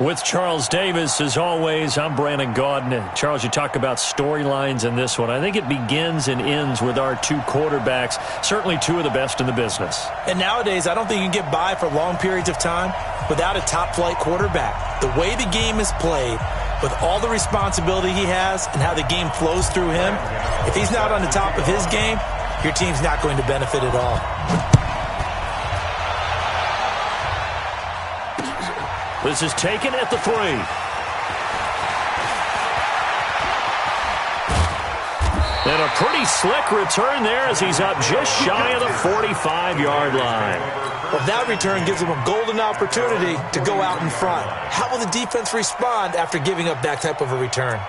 With Charles Davis, as always, I'm Brandon Gaudin. Charles, you talk about storylines in this one. I think it begins and ends with our two quarterbacks, certainly two of the best in the business. And nowadays, I don't think you can get by for long periods of time without a top-flight quarterback. The way the game is played, with all the responsibility he has and how the game flows through him, if he's not on the top of his game, your team's not going to benefit at all. This is taken at the 3. And a pretty slick return there as he's up just shy of the 45-yard line. Well, that return gives him a golden opportunity to go out in front. How will the defense respond after giving up that type of a return?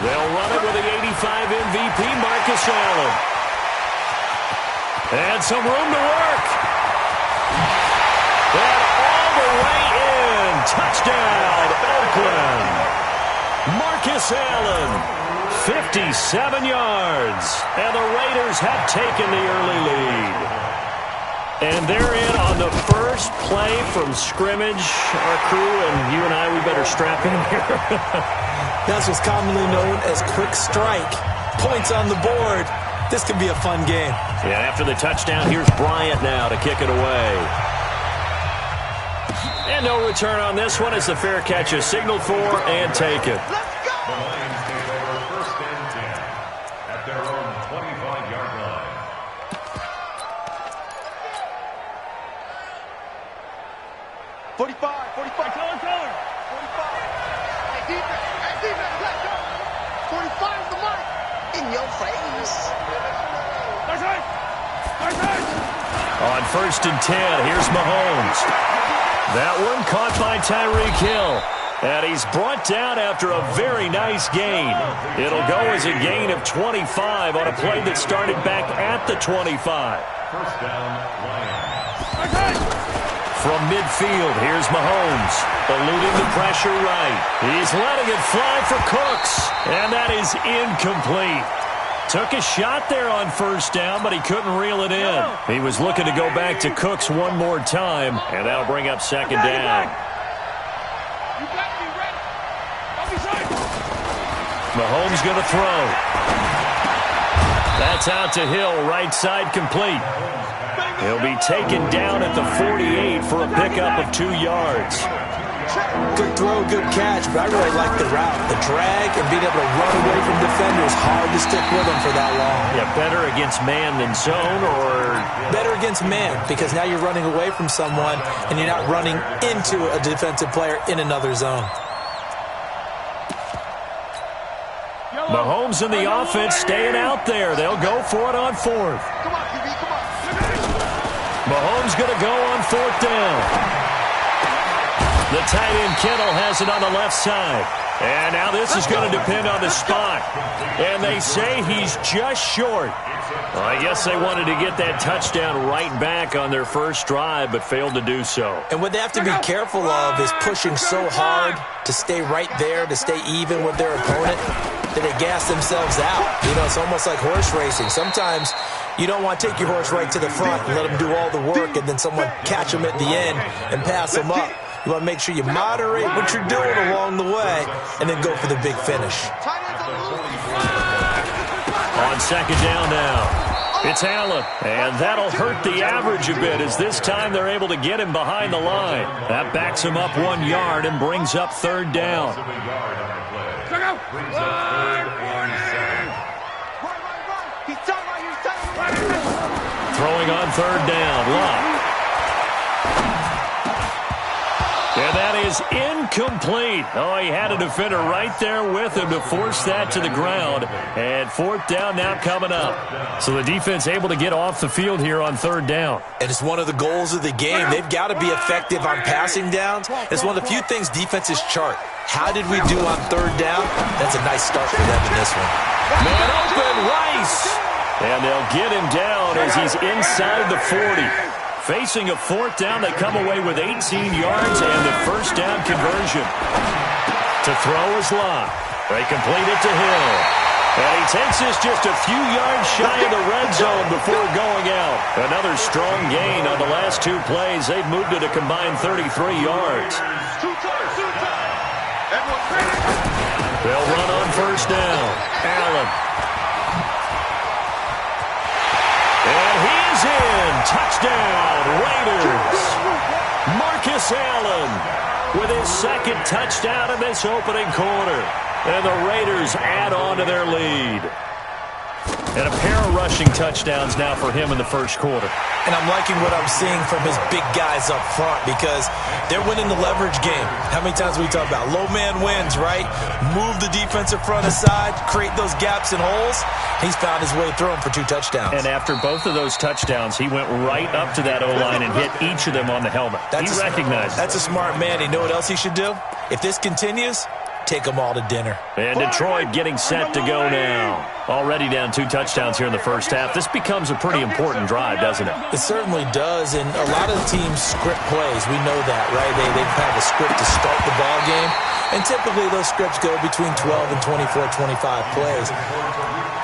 They'll run it with the 85 MVP, Marcus Allen. And some room to work. And all the way in. Touchdown, Oakland. Marcus Allen, 57 yards. And the Raiders have taken the early lead. And they're in on the first play from scrimmage. Our crew and you and I, we better strap in here. That's what's commonly known as quick strike. Points on the board. This could be a fun game. Yeah, after the touchdown, here's Bryant now to kick it away. And no return on this one as the fair catch is signaled for and taken. Let's go! The Lions take over first and 10 at their own 25-yard line. 45, 45. Tell her. 45. Hey, defense, let's go. 45 is the mark. In your face. On first and 10, here's Mahomes. That one caught by Tyreek Hill. And he's brought down after a very nice gain. It'll go as a gain of 25 on a play that started back at the 25. First down, Lions. From midfield, here's Mahomes, eluding the pressure right. He's letting it fly for Cooks, and that is incomplete. Took a shot there on first down, but he couldn't reel it in. He was looking to go back to Cooks one more time, and that'll bring up second down. Mahomes going to throw. That's out to Hill, right side complete. He'll be taken down at the 48 for a pickup of 2 yards. Good throw, good catch, but I really like the route. The drag and being able to run away from defenders, hard to stick with them for that long. Yeah, better against man than zone, or? Better against man, because now you're running away from someone and you're not running into a defensive player in another zone. Mahomes and the offense staying out there. They'll go for it on fourth. Come on, QB, come on. Mahomes going to go on fourth down. The tight end Kittle has it on the left side. And now this is going to depend on the spot. And they say he's just short. Well, I guess they wanted to get that touchdown right back on their first drive, but failed to do so. And what they have to be careful of is pushing so hard to stay right there, to stay even with their opponent, that they gas themselves out. You know, it's almost like horse racing. Sometimes you don't want to take your horse right to the front and let them do all the work, and then someone catch them at the end and pass them up. You want to make sure you moderate what you're doing along the way and then go for the big finish. On second down now, it's Allen. And that'll hurt the average a bit as this time they're able to get him behind the line. That backs him up 1 yard and brings up third down. Throwing on third down, Locke. And that is incomplete. Oh, he had a defender right there with him to force that to the ground. And fourth down now coming up. So the defense able to get off the field here on third down. And it's one of the goals of the game. They've got to be effective on passing downs. It's one of the few things defenses chart. How did we do on third down? That's a nice start for them in this one. Man open, Rice. And they'll get him down as he's inside the 40. Facing a fourth down, they come away with 18 yards and the first down conversion. To throw is Locke. They complete it to Hill. And he takes this just a few yards shy of the red zone before going out. Another strong gain on the last two plays. They've moved it a combined 33 yards. They'll run on first down. Allen. And he is in. Touchdown, Raiders. Marcus Allen with his second touchdown in this opening quarter. And the Raiders add on to their lead. And a pair of rushing touchdowns now for him in the first quarter. And I'm liking what I'm seeing from his big guys up front because they're winning the leverage game. How many times we talk about low man wins, right? Move the defensive front aside, create those gaps and holes. He's found his way through them for 2 touchdowns. And after both of those touchdowns, he went right up to that O-line and hit each of them on the helmet. He recognized it. That's a smart man. You know what else he should do? If this continues, take them all to dinner. And Detroit getting set to go now. Already down 2 touchdowns here in the first half. This becomes a pretty important drive, doesn't it? It certainly does, and a lot of the teams script plays. We know that, right? They have a script to start the ball game, and typically those scripts go between 12 and 24, 25 plays.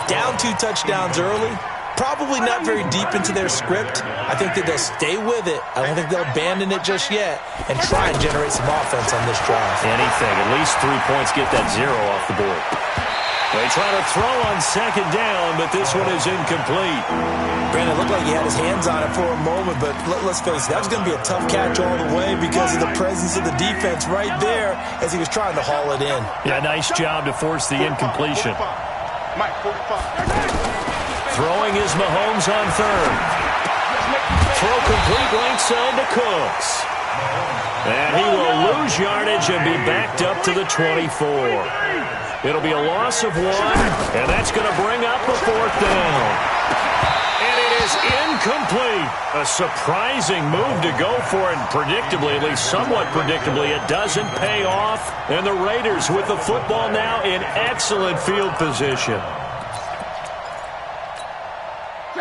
Down 2 touchdowns early, probably not very deep into their script. I think that they'll stay with it. I don't think they'll abandon it just yet and try and generate some offense on this drive. Anything. At least 3 points get that 0 off the board. They try to throw on second down, but this one is incomplete. Brandon, it looked like he had his hands on it for a moment, but let's face it, that was going to be a tough catch all the way because of the presence of the defense right there as he was trying to haul it in. Yeah, nice job to force the incompletion. Throwing is Mahomes on third. Throw complete right side to Cooks. And he will lose yardage and be backed up to the 24. It'll be a loss of 1, and that's going to bring up a 4th down. And it is incomplete. A surprising move to go for it, and predictably, at least somewhat predictably, it doesn't pay off. And the Raiders with the football now in excellent field position.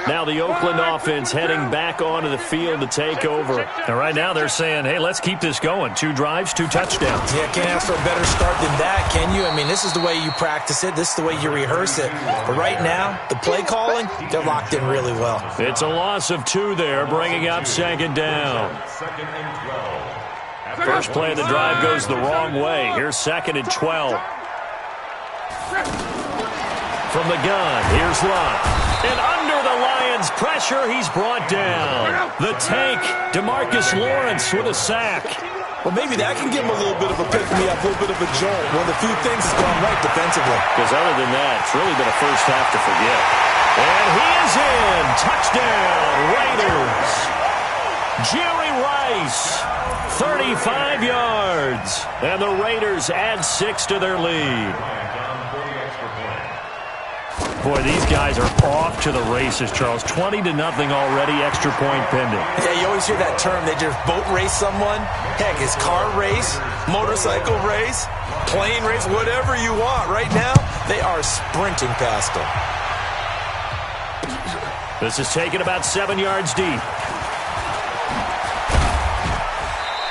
Now the Oakland offense heading back onto the field to take over. And right now they're saying, hey, let's keep this going. 2 drives, 2 touchdowns. Yeah, can't ask for a better start than that, can you? I mean, this is the way you practice it. This is the way you rehearse it. But right now, the play calling, they're locked in really well. It's a loss of 2 there, bringing up second down. First play of the drive goes the wrong way. Here's 2nd and 12. From the gun, here's Locke. And under the Lions' pressure, he's brought down. The tank, DeMarcus Lawrence with a sack. Well, maybe that can give him a little bit of a pick-me-up, a little bit of a jolt. One of the few things that's gone right defensively. Because other than that, it's really been a first half to forget. And he is in. Touchdown, Raiders. Jerry Rice, 35 yards. And the Raiders add 6 to their lead. Boy, these guys are off to the races, Charles. 20-0 already, extra point pending. Yeah, you always hear that term. They just boat race someone. Heck, it's car race, motorcycle race, plane race, whatever you want. Right now, they are sprinting past them. This is taken about 7 yards deep.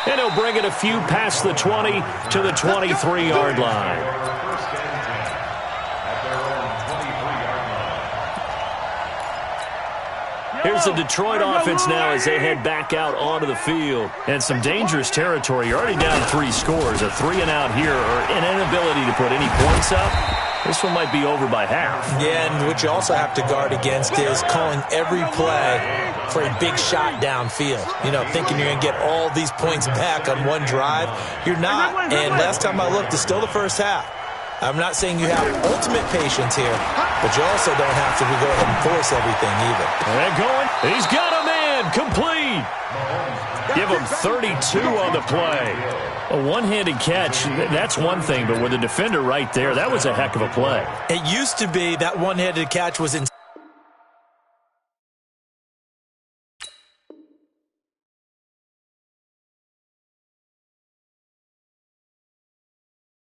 And he'll bring it a few past the 20 to the 23-yard line. Here's the Detroit offense now as they head back out onto the field. And some dangerous territory. You're already down 3 scores. A 3-and-out here or an inability to put any points up. This one might be over by half. Yeah, and what you also have to guard against is calling every play for a big shot downfield. You know, thinking you're going to get all these points back on one drive. You're not. And last time I looked, it's still the first half. I'm not saying you have ultimate patience here, but you also don't have to go ahead and force everything either. And going. He's got a man. Complete. Give him 32 on the play. A one-handed catch, that's one thing, but with a defender right there, that was a heck of a play. It used to be that one-handed catch was in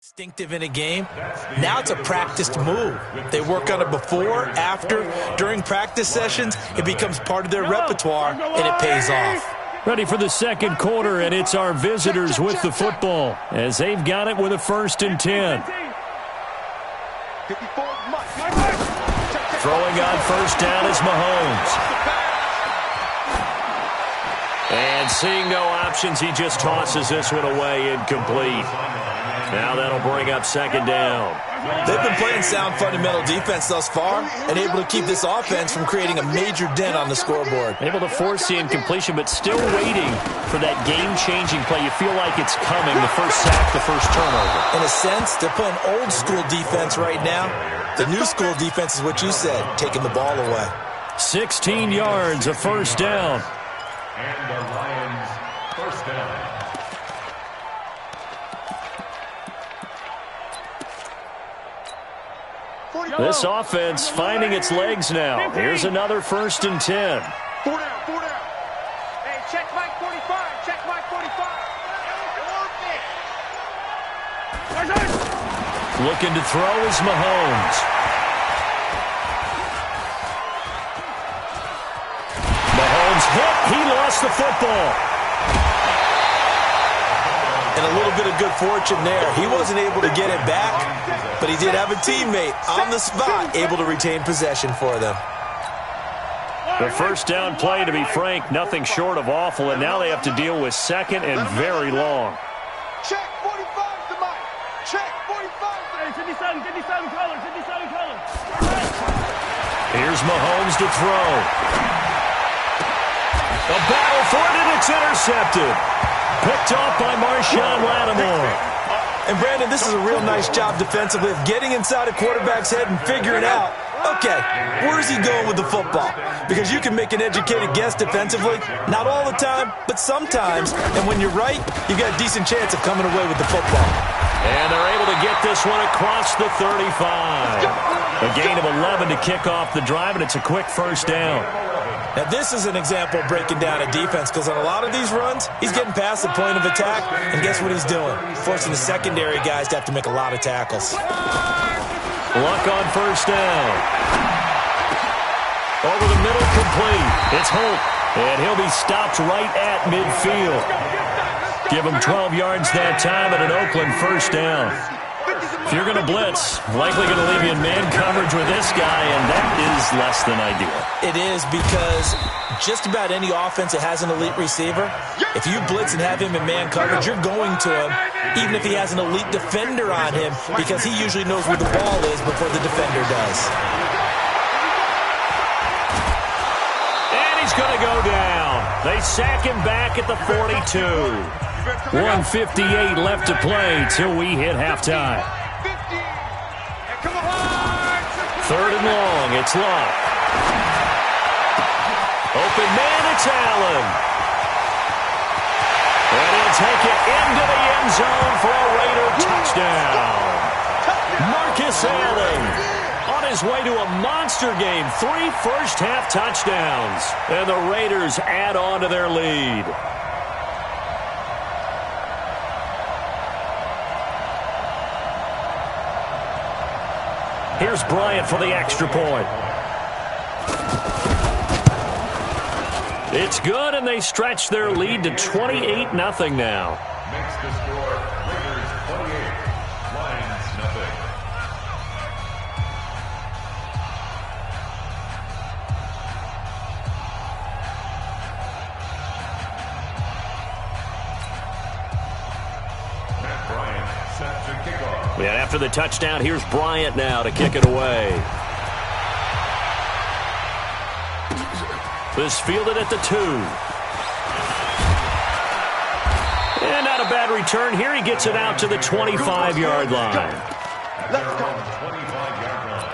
Instinctive in a game. Now it's a practiced move. They work on it before, after, during practice sessions. It becomes part of their repertoire, and it pays off. Ready for the second quarter, and it's our visitors with the football as they've got it with a 1st and 10. Throwing on 1st down is Mahomes. And seeing no options, he just tosses this one away incomplete. Now that'll bring up 2nd down. They've been playing sound fundamental defense thus far and able to keep this offense from creating a major dent on the scoreboard. Able to force the incompletion, but still waiting for that game-changing play. You feel like it's coming, the first sack, the first turnover. In a sense, they're playing old-school defense right now. The new-school defense is what you said, taking the ball away. 16 yards, a 1st down. And the Lions, 1st down. This offense finding its legs now. Here's another 1st and 10. 4 down, 4 down. Hey, check Mike 45. Check Mike 45. Looking to throw is Mahomes. Mahomes hit. He lost the football. And a little bit of good fortune there. He wasn't able to get it back, but he did have a teammate on the spot able to retain possession for them. The 1st down play, to be frank, nothing short of awful, and now they have to deal with 2nd and very long. Check 45 to Mike. Check 45 to 57 colors, 57 colors. Here's Mahomes to throw. A battle for it, and it's intercepted. Picked off by Marshawn Lattimore. And, Brandon, this is a real nice job defensively of getting inside a quarterback's head and figuring out, okay, where is he going with the football? Because you can make an educated guess defensively, not all the time, but sometimes. And when you're right, you've got a decent chance of coming away with the football. And they're able to get this one across the 35. A gain of 11 to kick off the drive, and it's a quick 1st down. Now, this is an example of breaking down a defense because on a lot of these runs, he's getting past the point of attack, and guess what he's doing? Forcing the secondary guys to have to make a lot of tackles. Luck on 1st down. Over the middle, complete. It's Holt, and he'll be stopped right at midfield. Give him 12 yards that time at an Oakland 1st down. If you're going to blitz, likely going to leave you in man coverage with this guy, and that is less than ideal. It is because just about any offense that has an elite receiver, if you blitz and have him in man coverage, you're going to him, even if he has an elite defender on him, because he usually knows where the ball is before the defender does. And he's going to go down. They sack him back at the 42. 1:58 left to play till we hit halftime. 3rd and long, it's Luck. Open man, it's Allen. And he'll take it into the end zone for a Raider touchdown. Marcus Allen on his way to a monster game. 3 first-half touchdowns. And the Raiders add on to their lead. Here's Bryant for the extra point. It's good, and they stretch their lead to 28-0 now. Makes the score Raiders 28, Lions 0. Matt Bryant set to kick off. Yeah, after the touchdown, here's Bryant now to kick it away. This fielded at the 2. And not a bad return. Here he gets it out to the 25-yard line. Let's go. 25-yard line.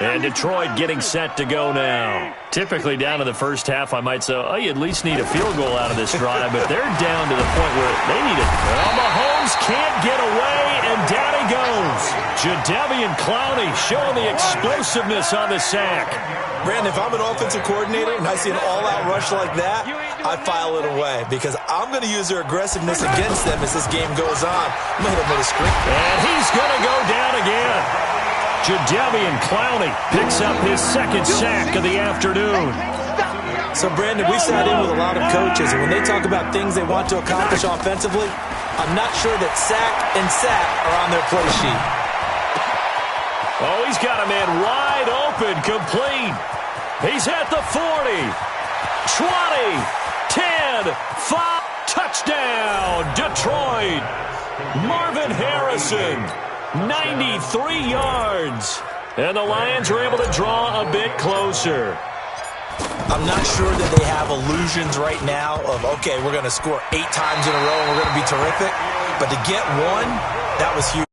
And Detroit getting set to go now. Typically down to the first half, I might say, oh, you at least need a field goal out of this drive, but they're down to the point where they need it. Well, Mahomes can't get away, and down he goes. Jadeveon Clowney showing the explosiveness on the sack. Brandon, if I'm an offensive coordinator and I see an all-out rush like that, I file it away because I'm going to use their aggressiveness against them as this game goes on. I'm going to hit him with a screen. And he's going to go down again. Jadeveon Clowney picks up his second sack of the afternoon. So, Brandon, we sat in with a lot of coaches, and when they talk about things they want to accomplish offensively, I'm not sure that sack and sack are on their play sheet. Oh, he's got a man wide open, complete. He's at the 40, 20, 10, 5, touchdown, Detroit. Marvin Harrison, 93 yards. And the Lions are able to draw a bit closer. I'm not sure that they have illusions right now of, okay, we're going to score 8 times in a row and we're going to be terrific. But to get one, that was huge.